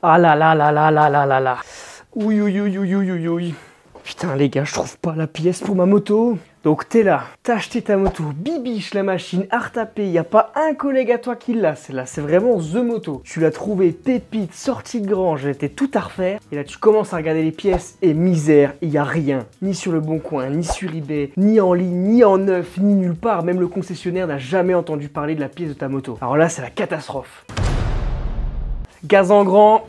Ah là là là là là là là là. Oui, oui, oui, oui, oui, oui, oui. Putain les gars, je trouve pas la pièce pour ma moto. Donc t'es là, t'as acheté ta moto, bibiche la machine, à retaper, y a pas un collègue à toi qui l'a, c'est vraiment the moto. Tu l'as trouvé pépite, sortie de grange, elle était tout à refaire. Et là tu commences à regarder les pièces et misère, y a rien. Ni sur le bon coin, ni sur eBay, ni en ligne, ni en neuf, ni nulle part. Même le concessionnaire n'a jamais entendu parler de la pièce de ta moto. Alors là c'est la catastrophe. Gaz en grand.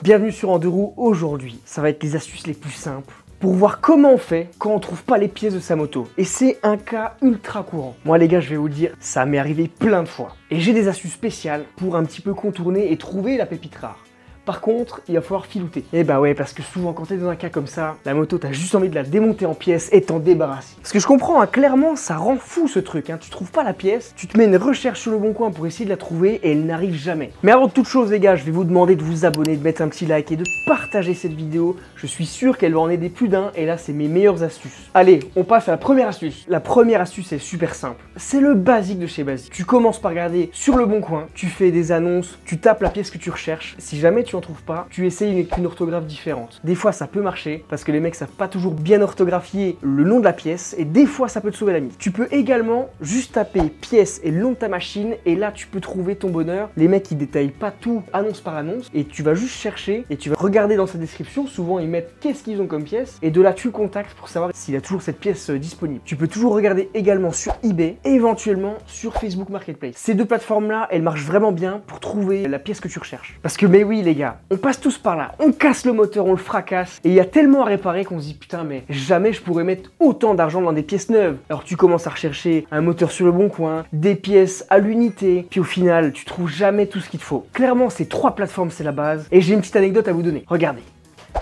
Bienvenue sur En Deux Roues. Aujourd'hui, ça va être les astuces les plus simples pour voir comment on fait quand on trouve pas les pièces de sa moto. Et c'est un cas ultra courant. Moi les gars, je vais vous le dire, ça m'est arrivé plein de fois. Et j'ai des astuces spéciales pour un petit peu contourner et trouver la pépite rare. Par contre, il va falloir filouter. Et bah ouais, parce que souvent quand t'es dans un cas comme ça, la moto, t'as juste envie de la démonter en pièces et t'en débarrasser. Parce que je comprends, hein, clairement, ça rend fou ce truc. Hein. Tu trouves pas la pièce, tu te mets une recherche sur le bon coin pour essayer de la trouver et elle n'arrive jamais. Mais avant toute chose les gars, je vais vous demander de vous abonner, de mettre un petit like et de partager cette vidéo. Je suis sûr qu'elle va en aider plus d'un et là, c'est mes meilleures astuces. Allez, on passe à la première astuce. La première astuce est super simple. C'est le basique de chez basique. Tu commences par regarder sur le bon coin, tu fais des annonces, tu tapes la pièce que tu recherches. Si jamais tu en trouves pas, tu essayes une orthographe différente. Des fois ça peut marcher parce que les mecs savent pas toujours bien orthographier le nom de la pièce et des fois ça peut te sauver la mise. Tu peux également juste taper pièce et le nom de ta machine et là tu peux trouver ton bonheur. Les mecs ils détaillent pas tout annonce par annonce et tu vas juste chercher et tu vas regarder dans sa description. Souvent ils mettent qu'est-ce qu'ils ont comme pièce et de là tu le contactes pour savoir s'il a toujours cette pièce disponible. Tu peux toujours regarder également sur eBay et éventuellement sur Facebook Marketplace. Ces deux plateformes là elles marchent vraiment bien pour trouver la pièce que tu recherches. Parce que mais oui les gars, on passe tous par là, on casse le moteur, on le fracasse et il y a tellement à réparer qu'on se dit putain mais jamais je pourrais mettre autant d'argent dans des pièces neuves. Alors tu commences à rechercher un moteur sur le bon coin, des pièces à l'unité, puis au final tu trouves jamais tout ce qu'il te faut. Clairement ces trois plateformes c'est la base et j'ai une petite anecdote à vous donner. Regardez,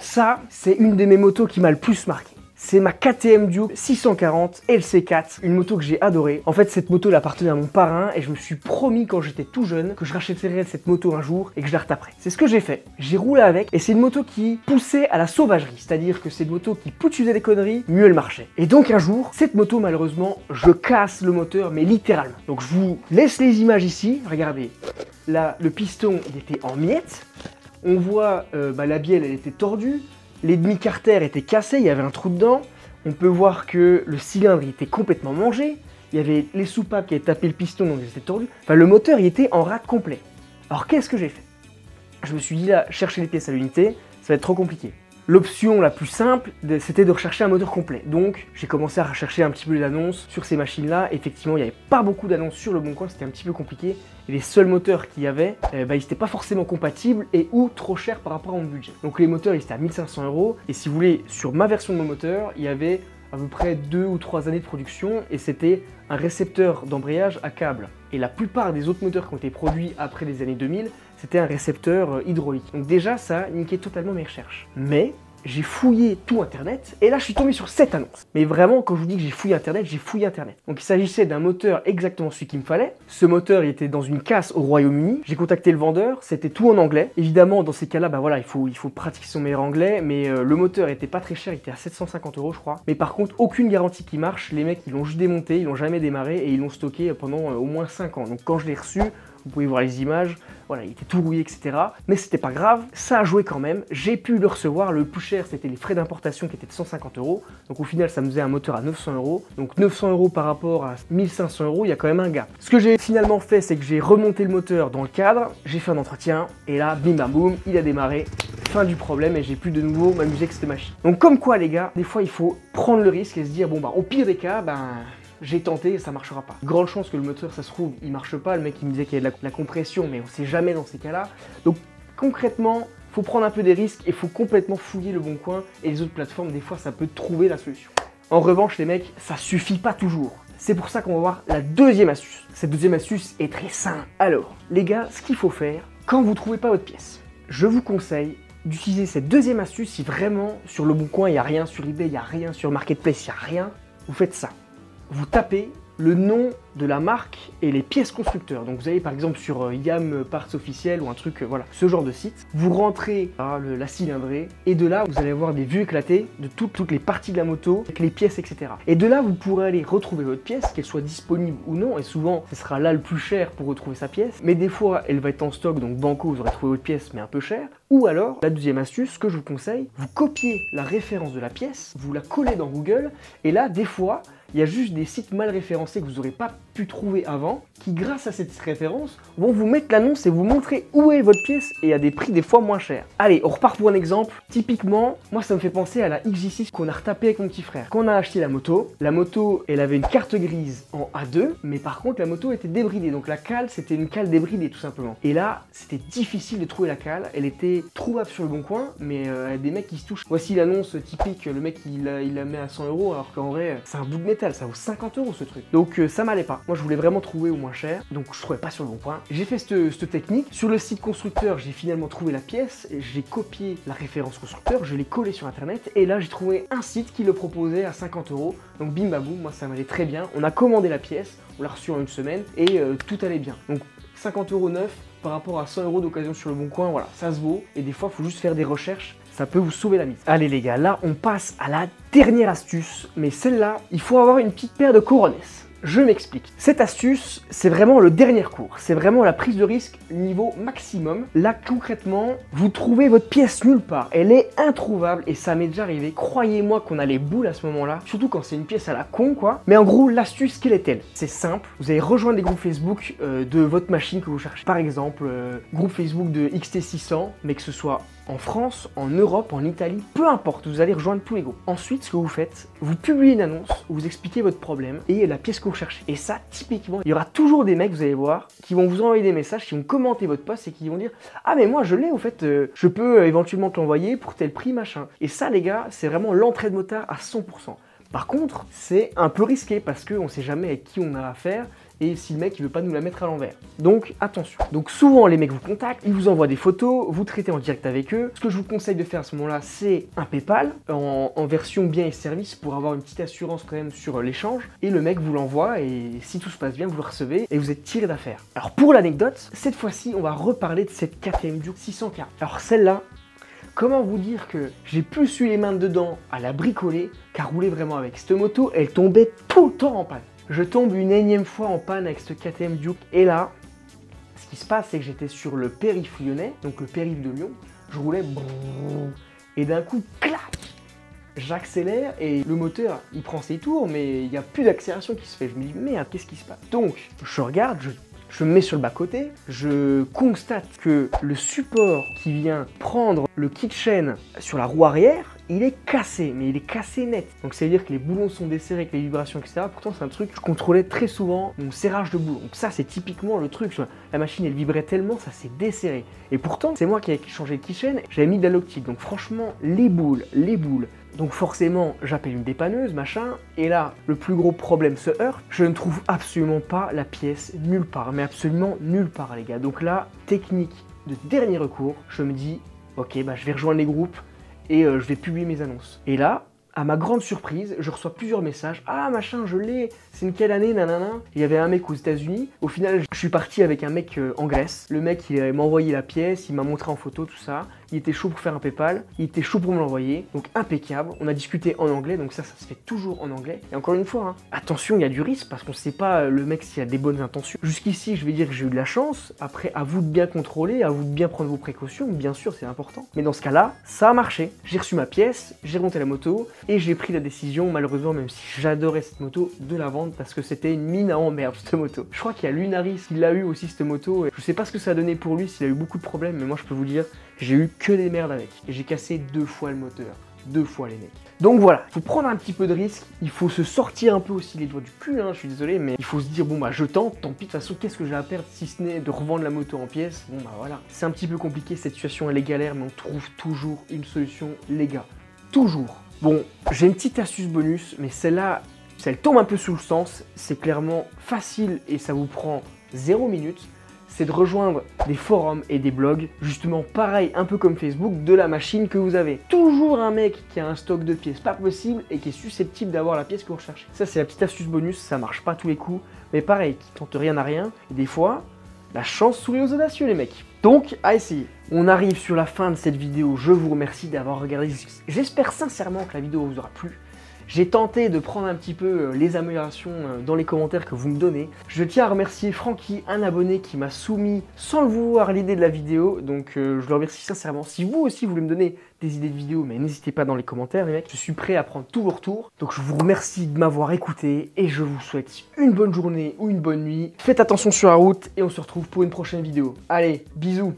ça c'est une de mes motos qui m'a le plus marqué. C'est ma KTM Duke 640 LC4, une moto que j'ai adorée. En fait, cette moto elle appartenait à mon parrain et je me suis promis quand j'étais tout jeune que je rachèterais cette moto un jour et que je la retaperais. C'est ce que j'ai fait. J'ai roulé avec et c'est une moto qui poussait à la sauvagerie, c'est-à-dire que c'est une moto qui, plus tu faisais des conneries, mieux elle marchait. Et donc un jour, cette moto malheureusement, je casse le moteur, mais littéralement. Donc je vous laisse les images ici. Regardez, là le piston il était en miettes. On voit la bielle elle était tordue. Les demi-carters étaient cassés, il y avait un trou dedans. On peut voir que le cylindre il était complètement mangé. Il y avait les soupapes qui avaient tapé le piston, donc ils étaient tordus. Enfin, le moteur, il était en rade complet. Alors, qu'est-ce que j'ai fait? Je me suis dit, là, chercher les pièces à l'unité, ça va être trop compliqué. L'option la plus simple, c'était de rechercher un moteur complet. Donc, j'ai commencé à rechercher un petit peu les annonces sur ces machines-là. Effectivement, il n'y avait pas beaucoup d'annonces sur le bon coin, c'était un petit peu compliqué. Et les seuls moteurs qu'il y avait, ils n'étaient pas forcément compatibles et ou trop chers par rapport à mon budget. Donc, les moteurs, ils étaient à 1500 €. Et si vous voulez, sur ma version de mon moteur, il y avait à peu près 2 ou 3 années de production et c'était un récepteur d'embrayage à câble. Et la plupart des autres moteurs qui ont été produits après les années 2000, c'était un récepteur hydraulique. Donc déjà, ça niquait totalement mes recherches. Mais j'ai fouillé tout internet et là je suis tombé sur cette annonce. Mais vraiment quand je vous dis que j'ai fouillé internet, j'ai fouillé internet. Donc il s'agissait d'un moteur exactement celui qu'il me fallait. Ce moteur il était dans une casse au Royaume-Uni. J'ai contacté le vendeur, c'était tout en anglais. Évidemment dans ces cas-là, voilà, il faut pratiquer son meilleur anglais, mais le moteur était pas très cher, il était à 750 € je crois. Mais par contre aucune garantie qui marche. Les mecs ils l'ont juste démonté, ils l'ont jamais démarré et ils l'ont stocké pendant au moins 5 ans. Donc quand je l'ai reçu, vous pouvez voir les images, voilà, il était tout rouillé, etc. Mais c'était pas grave, ça a joué quand même. J'ai pu le recevoir. Le plus cher, c'était les frais d'importation qui étaient de 150 €. Donc au final, ça me faisait un moteur à 900 €. Donc 900 € par rapport à 1500 €, il y a quand même un gap. Ce que j'ai finalement fait, c'est que j'ai remonté le moteur dans le cadre, j'ai fait un entretien, et là, bim bam boum, il a démarré. Fin du problème et j'ai pu de nouveau m'amuser avec cette machine. Donc comme quoi, les gars, des fois, il faut prendre le risque et se dire, bon bah, au pire des cas, j'ai tenté et ça marchera pas. Grande chance que le moteur, ça se trouve, il marche pas. Le mec, il me disait qu'il y avait de la compression, mais on sait jamais dans ces cas-là. Donc, concrètement, faut prendre un peu des risques et faut complètement fouiller le bon coin. Et les autres plateformes, des fois, ça peut trouver la solution. En revanche, les mecs, ça suffit pas toujours. C'est pour ça qu'on va voir la deuxième astuce. Cette deuxième astuce est très simple. Alors, les gars, ce qu'il faut faire, quand vous trouvez pas votre pièce, je vous conseille d'utiliser cette deuxième astuce si vraiment, sur le bon coin, il n'y a rien, sur eBay, il n'y a rien, sur Marketplace, il n'y a rien. Vous faites ça. Vous tapez le nom de la marque et les pièces constructeurs. Donc vous allez par exemple sur YAM Parts officiel ou un truc, voilà, ce genre de site. Vous rentrez la cylindrée et de là, vous allez avoir des vues éclatées de toutes les parties de la moto, avec les pièces, etc. Et de là, vous pourrez aller retrouver votre pièce, qu'elle soit disponible ou non. Et souvent, ce sera là le plus cher pour retrouver sa pièce. Mais des fois, elle va être en stock, donc banco, vous aurez trouvé votre pièce, mais un peu cher. Ou alors, la deuxième astuce, ce que je vous conseille, vous copiez la référence de la pièce, vous la collez dans Google, et là, des fois, il y a juste des sites mal référencés que vous n'aurez pas pu trouver avant, qui grâce à cette référence, vont vous mettre l'annonce et vous montrer où est votre pièce et à des prix des fois moins chers. Allez, on repart pour un exemple. Typiquement, moi ça me fait penser à la XJ6 qu'on a retapée avec mon petit frère. Quand on a acheté la moto, elle avait une carte grise en A2, mais par contre la moto était débridée. Donc la cale, c'était une cale débridée tout simplement. Et là, c'était difficile de trouver la cale. Elle était trouvable sur le bon coin, mais des mecs qui se touchent. Voici l'annonce typique, le mec il la met à 100 €, alors qu'en vrai, c'est un bout de métal, ça vaut 50 € ce truc. Donc ça m'allait pas. Moi je voulais vraiment trouver au moins cher, donc je trouvais pas sur le bon coin. J'ai fait cette technique. Sur le site constructeur, j'ai finalement trouvé la pièce, j'ai copié la référence constructeur, je l'ai collé sur internet, et là j'ai trouvé un site qui le proposait à 50 €. Donc bim baboum, moi ça m'allait très bien. On a commandé la pièce, on l'a reçue en une semaine, et tout allait bien. Donc 50 € neuf par rapport à 100 € d'occasion sur le bon coin, voilà, ça se vaut. Et des fois, il faut juste faire des recherches. Ça peut vous sauver la mise. Allez les gars, là on passe à la dernière astuce, mais celle-là, il faut avoir une petite paire de couronnes. Je m'explique. Cette astuce, c'est vraiment le dernier cours. C'est vraiment la prise de risque niveau maximum. Là, concrètement, vous trouvez votre pièce nulle part. Elle est introuvable et ça m'est déjà arrivé. Croyez-moi qu'on a les boules à ce moment-là. Surtout quand c'est une pièce à la con, quoi. Mais en gros, l'astuce, quelle est-elle? C'est simple. Vous allez rejoindre les groupes Facebook de votre machine que vous cherchez. Par exemple, groupe Facebook de XT600, mais que ce soit en France, en Europe, en Italie, peu importe, vous allez rejoindre tous les groupes. Ensuite, ce que vous faites, vous publiez une annonce, vous expliquez votre problème et la pièce que vous cherchez. Et ça, typiquement, il y aura toujours des mecs, vous allez voir, qui vont vous envoyer des messages, qui vont commenter votre post et qui vont dire « Ah mais moi je l'ai, au fait, je peux éventuellement te l'envoyer pour tel prix, machin. » Et ça, les gars, c'est vraiment l'entrée de motard à 100%. Par contre, c'est un peu risqué parce qu'on ne sait jamais avec qui on a affaire et si le mec il veut pas nous la mettre à l'envers. Donc attention. Donc souvent les mecs vous contactent, ils vous envoient des photos, vous traitez en direct avec eux. Ce que je vous conseille de faire à ce moment-là, c'est un PayPal en version biens et services pour avoir une petite assurance quand même sur l'échange. Et le mec vous l'envoie et si tout se passe bien, vous le recevez et vous êtes tiré d'affaire. Alors pour l'anecdote, cette fois-ci, on va reparler de cette KTM Duke 640. Alors celle-là, comment vous dire que j'ai plus eu les mains dedans à la bricoler qu'à rouler vraiment avec. Cette moto, elle tombait tout le temps en panne. Je tombe une énième fois en panne avec ce KTM Duke et là, ce qui se passe, c'est que j'étais sur le périph' lyonnais, donc le périph' de Lyon, je roulais et d'un coup, clac, j'accélère et le moteur, il prend ses tours, mais il n'y a plus d'accélération qui se fait. Je me dis, merde, qu'est-ce qui se passe? Donc, je regarde, je me mets sur le bas-côté, je constate que le support qui vient prendre le kit chaîne sur la roue arrière, il est cassé, mais il est cassé net. Donc ça veut dire que les boulons sont desserrés avec les vibrations, etc. Pourtant c'est un truc que je contrôlais très souvent, mon serrage de boulons. Donc ça c'est typiquement le truc, la machine elle vibrait tellement, ça s'est desserré. Et pourtant c'est moi qui ai changé le kit chaîne, j'avais mis de la Loctite. Donc franchement, les boules. Donc forcément, j'appelle une dépanneuse, machin, et là, le plus gros problème se heurte, je ne trouve absolument pas la pièce nulle part, mais absolument nulle part, les gars. Donc là, technique de dernier recours, je me dis, ok, bah je vais rejoindre les groupes et je vais publier mes annonces. Et là, à ma grande surprise, je reçois plusieurs messages. Ah machin, je l'ai, c'est une quelle année, nanana. Il y avait un mec aux États-Unis. Au final, je suis parti avec un mec en Grèce. Le mec, il m'a envoyé la pièce, il m'a montré en photo tout ça. Il était chaud pour faire un PayPal, il était chaud pour me l'envoyer. Donc impeccable. On a discuté en anglais, donc ça se fait toujours en anglais. Et encore une fois, hein, attention, il y a du risque parce qu'on ne sait pas le mec s'il a des bonnes intentions. Jusqu'ici, je vais dire que j'ai eu de la chance. Après, à vous de bien contrôler, à vous de bien prendre vos précautions. Bien sûr, c'est important. Mais dans ce cas-là, ça a marché. J'ai reçu ma pièce, j'ai remonté la moto et j'ai pris la décision, malheureusement, même si j'adorais cette moto, de la vendre parce que c'était une mine à emmerde, cette moto. Je crois qu'il y a Lunaris qui l'a eu aussi, cette moto. Et je sais pas ce que ça a donné pour lui, s'il a eu beaucoup de problèmes, mais moi, je peux vous dire, j'ai eu que des merdes avec. Et j'ai cassé 2 fois le moteur. 2 fois les mecs. Donc voilà, il faut prendre un petit peu de risque, il faut se sortir un peu aussi les doigts du cul, hein, je suis désolé, mais il faut se dire, bon bah je tente, tant pis, de toute façon, qu'est-ce que j'ai à perdre si ce n'est de revendre la moto en pièces? Bon bah voilà. C'est un petit peu compliqué, cette situation elle est galère, mais on trouve toujours une solution, les gars. Toujours. Bon, j'ai une petite astuce bonus, mais celle-là, elle tombe un peu sous le sens, c'est clairement facile et ça vous prend 0 minutes. c'est de rejoindre des forums et des blogs, justement pareil, un peu comme Facebook, de la machine que vous avez. Toujours un mec qui a un stock de pièces pas possible et qui est susceptible d'avoir la pièce que vous recherchez. Ça, c'est la petite astuce bonus, ça marche pas tous les coups, mais pareil, qui tente rien à rien, et des fois, la chance sourit aux audacieux les mecs. Donc, à essayer. On arrive sur la fin de cette vidéo, je vous remercie d'avoir regardé. J'espère sincèrement que la vidéo vous aura plu. J'ai tenté de prendre un petit peu les améliorations dans les commentaires que vous me donnez. Je tiens à remercier Francky, un abonné qui m'a soumis sans le vouloir l'idée de la vidéo. Donc je le remercie sincèrement. Si vous aussi voulez me donner des idées de vidéos, mais n'hésitez pas dans les commentaires les mecs. Je suis prêt à prendre tous vos retours. Donc je vous remercie de m'avoir écouté et je vous souhaite une bonne journée ou une bonne nuit. Faites attention sur la route et on se retrouve pour une prochaine vidéo. Allez, bisous!